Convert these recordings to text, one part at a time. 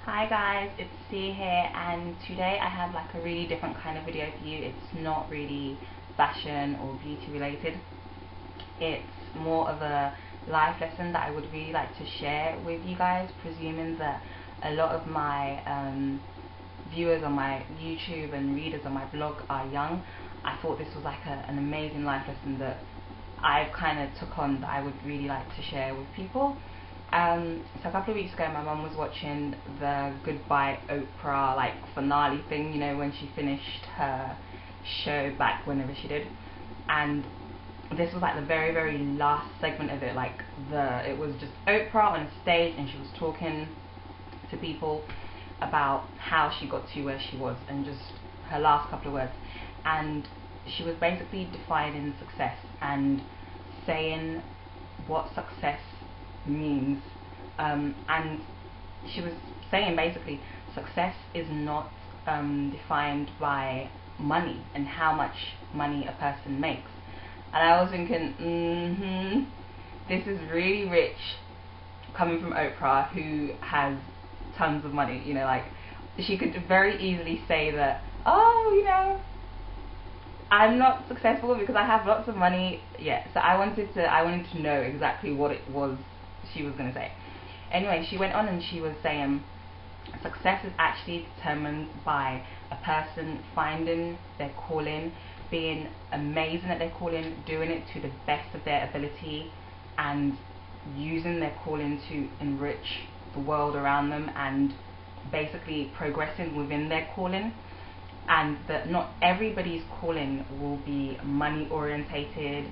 Hi guys, it's C here, and today I have like a really different kind of video for you. It's not really fashion or beauty related. It's more of a life lesson that I would really like to share with you guys, presuming that a lot of my viewers on my YouTube and readers on my blog are young. I thought this was like an amazing life lesson that I've kind of took on that I would really like to share with people. So a couple of weeks ago my mum was watching the Goodbye Oprah like finale thing, you know, when she finished her show back whenever she did, and this was like the very last segment of it. Like it was just Oprah on a stage and she was talking to people about how she got to where she was and just her last couple of words, and she was basically defining success and saying what success means, and she was saying basically success is not defined by money and how much money a person makes. And I was thinking, this is really rich coming from Oprah, who has tons of money. You know, like she could very easily say that, oh, you know, I'm not successful because I have lots of money. Yeah, so I wanted to know exactly what it was she was going to say. Anyway, she went on and she was saying success is actually determined by a person finding their calling, being amazing at their calling, doing it to the best of their ability, and using their calling to enrich the world around them, and basically progressing within their calling. And that not everybody's calling will be money orientated,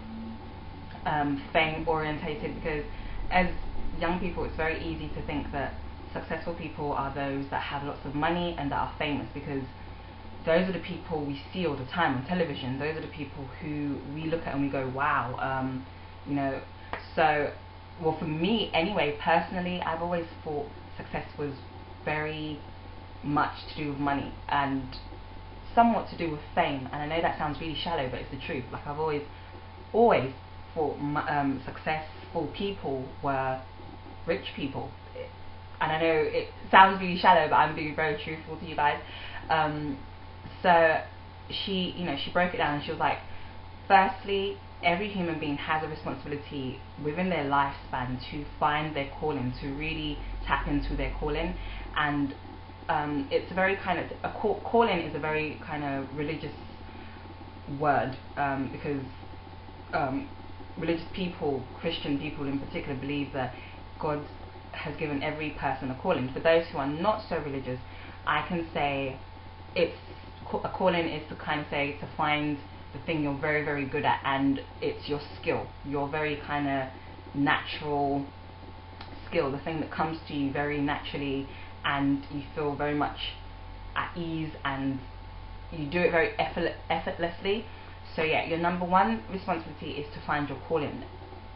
fame orientated, because as young people it's very easy to think that successful people are those that have lots of money and that are famous, because those are the people we see all the time on television. Those are the people who we look at and we go, wow, you know. So, well, for me anyway, personally, I've always thought success was very much to do with money and somewhat to do with fame. And I know that sounds really shallow, but it's the truth. Like I've always thought successful people were rich people. And I know it sounds really shallow, but I'm being very truthful to you guys. So she broke it down and she was like, firstly, every human being has a responsibility within their lifespan to find their calling, to really tap into their calling. And it's a very kind of calling is a very kind of religious word, because religious people, Christian people in particular, believe that God has given every person a calling. For those who are not so religious, I can say it's a calling is to kind of say to find the thing you're very good at, and it's your skill, your very kind of natural skill, the thing that comes to you very naturally, and you feel very much at ease, and you do it very effortlessly. So yeah, your number one responsibility is to find your calling.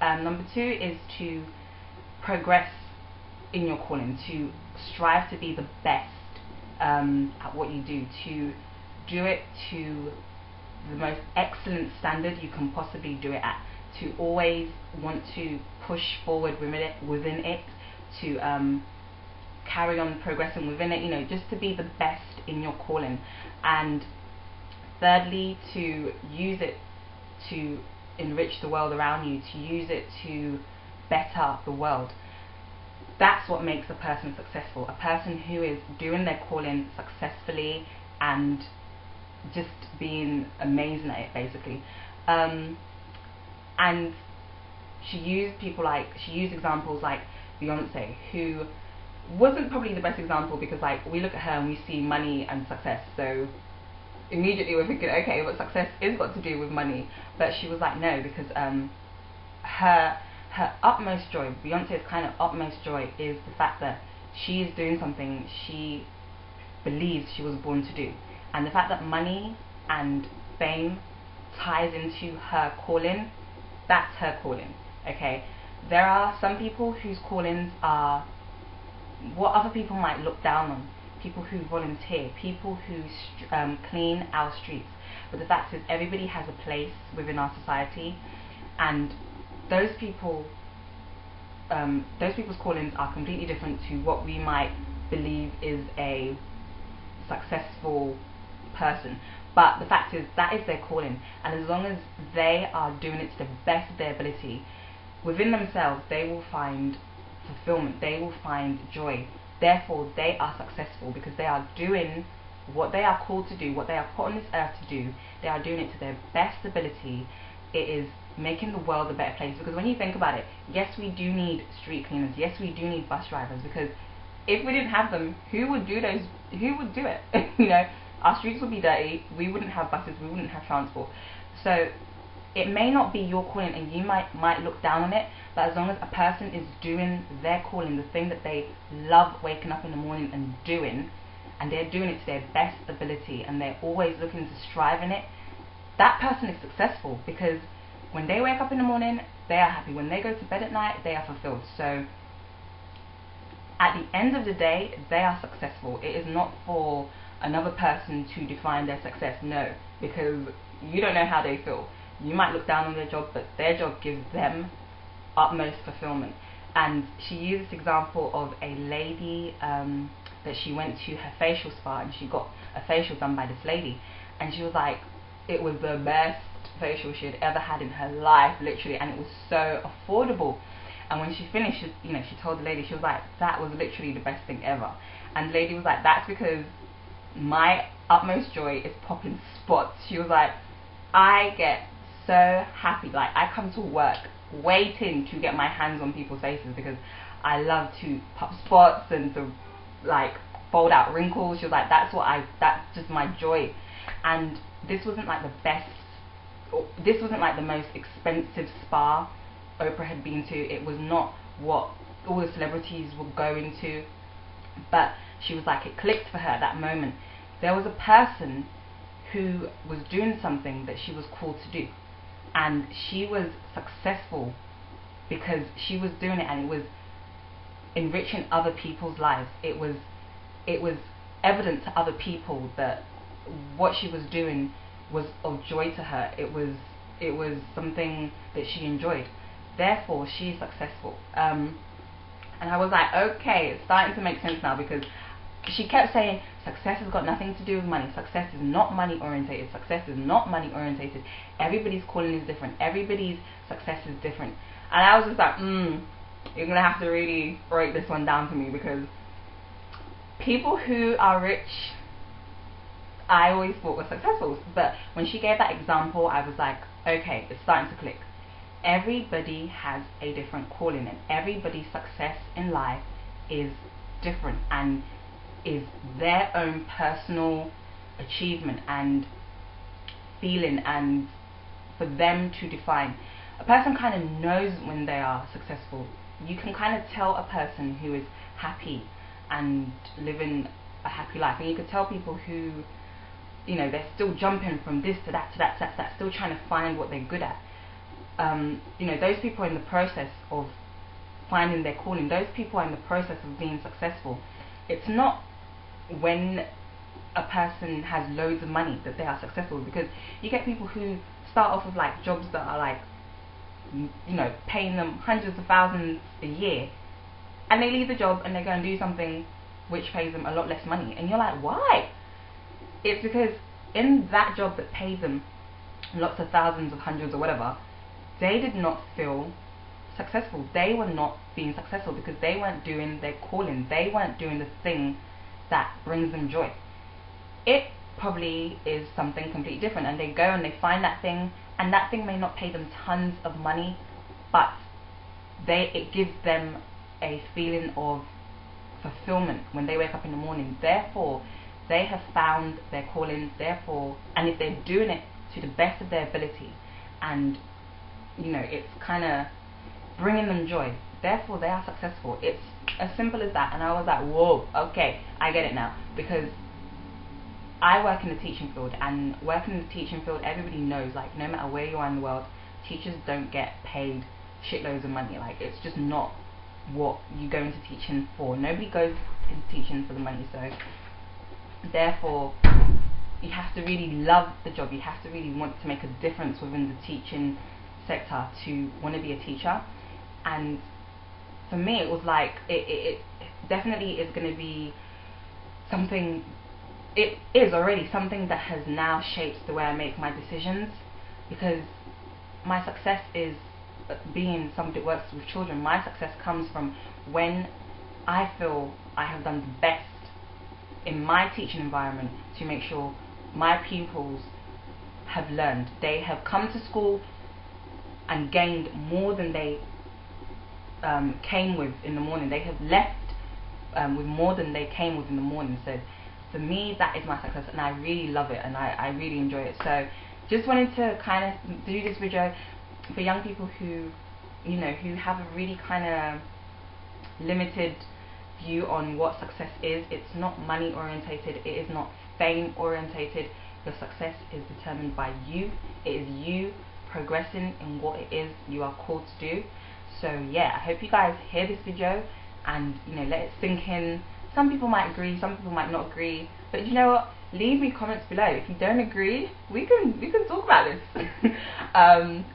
Number two is to progress in your calling, to strive to be the best at what you do it to the most excellent standard you can possibly do it at, to always want to push forward within it, to carry on progressing within it, you know, just to be the best in your calling. And thirdly, to use it to enrich the world around you, to use it to better the world. That's what makes a person successful. A person who is doing their calling successfully and just being amazing at it, basically. And she used examples like Beyonce, who wasn't probably the best example, because like we look at her and we see money and success, so immediately we're thinking, okay, but success is got to do with money. But she was like, no, because her utmost joy, Beyonce's kind of utmost joy, is the fact that she is doing something she believes she was born to do. And the fact that money and fame ties into her calling, that's her calling. Okay, there are some people whose callings are what other people might look down on. People who volunteer, people who clean our streets. But the fact is, everybody has a place within our society, and those people's callings are completely different to what we might believe is a successful person. But the fact is, that is their calling, and as long as they are doing it to the best of their ability within themselves, they will find fulfillment, they will find joy. Therefore they are successful, because they are doing what they are called to do, what they are put on this earth to do. They are doing it to their best ability. It is making the world a better place, because when you think about it, yes, we do need street cleaners, yes, we do need bus drivers, because if we didn't have them, who would do it? You know, our streets would be dirty, we wouldn't have buses, we wouldn't have transport. So it may not be your calling, and you might look down on it, but as long as a person is doing their calling, the thing that they love waking up in the morning and doing, and they're doing it to their best ability, and they're always looking to strive in it, that person is successful, because when they wake up in the morning, they are happy. When they go to bed at night, they are fulfilled. So at the end of the day, they are successful. It is not for another person to define their success, no, because you don't know how they feel. You might look down on their job, but their job gives them utmost fulfillment. And she used this example of a lady that she went to her facial spa, and she got a facial done by this lady, and she was like, it was the best facial she had ever had in her life, literally, and it was so affordable. And when she finished, she told the lady, she was like, that was literally the best thing ever. And the lady was like, that's because my utmost joy is popping spots. She was like, I get so happy, like I come to work waiting to get my hands on people's faces, because I love to pop spots and to like fold out wrinkles. She was like, that's just my joy. And this wasn't like the best, this wasn't like the most expensive spa Oprah had been to. It was not what all the celebrities would go into, but she was like, it clicked for her at that moment. There was a person who was doing something that she was called to do, and she was successful because she was doing it, and it was enriching other people's lives. It was evident to other people that what she was doing was of joy to her. It was something that she enjoyed. Therefore, she is successful. And I was like, okay, it's starting to make sense now, because she kept saying success has got nothing to do with money. Success is not money orientated. Success is not money orientated. Everybody's calling is different. Everybody's success is different. And I was just like, you're gonna have to really break this one down for me, because people who are rich, I always thought were successful. But when she gave that example, I was like, okay, it's starting to click. Everybody has a different calling, and everybody's success in life is different and is their own personal achievement and feeling, and for them to define. A person kind of knows when they are successful. You can kind of tell a person who is happy and living a happy life, and you could tell people who, they're still jumping from this to that to that to that, still trying to find what they're good at. Those people are in the process of finding their calling. Those people are in the process of being successful. It's not when a person has loads of money that they are successful, because you get people who start off with like jobs that are like, paying them hundreds of thousands a year, and they leave the job and they go and do something which pays them a lot less money, and you're like, why? It's because in that job that pays them lots of thousands of hundreds or whatever, they did not feel successful. They were not being successful because they weren't doing their calling. They weren't doing the thing that brings them joy. It probably is something completely different, and they go and they find that thing, and that thing may not pay them tons of money, but it gives them a feeling of fulfillment when they wake up in the morning. Therefore, they have found their calling. Therefore, and if they're doing it to the best of their ability, and it's kind of bringing them joy, therefore they are successful. It's as simple as that. And I was like, whoa, okay, I get it now, because I work in the teaching field, and working in the teaching field, everybody knows, like, no matter where you are in the world, teachers don't get paid shitloads of money. Like, it's just not what you go into teaching for. Nobody goes into teaching for the money. So therefore, you have to really love the job. You have to really want to make a difference within the teaching sector to want to be a teacher. And for me, it was like, definitely is going to be something, it is already something that has now shaped the way I make my decisions, because my success is being somebody that works with children. My success comes from when I feel I have done the best in my teaching environment to make sure my pupils have learned. They have come to school and gained more than they came with in the morning. They have left with more than they came with in the morning. So for me, that is my success, and I really love it, and I really enjoy it. So just wanted to kind of do this video for young people who, you know, who have a really kind of limited view on what success is. It's not money orientated, it is not fame orientated. Your success is determined by you. It is you progressing in what it is you are called to do. So yeah, I hope you guys hear this video and, you know, let it sink in. Some people might agree, some people might not agree, but you know what, leave me comments below. If you don't agree, we can talk about this.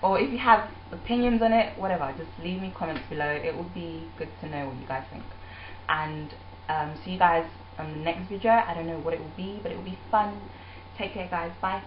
Or if you have opinions on it, whatever, just leave me comments below. It would be good to know what you guys think. And see you guys on the next video. I don't know what it will be, but it will be fun. Take care guys, bye.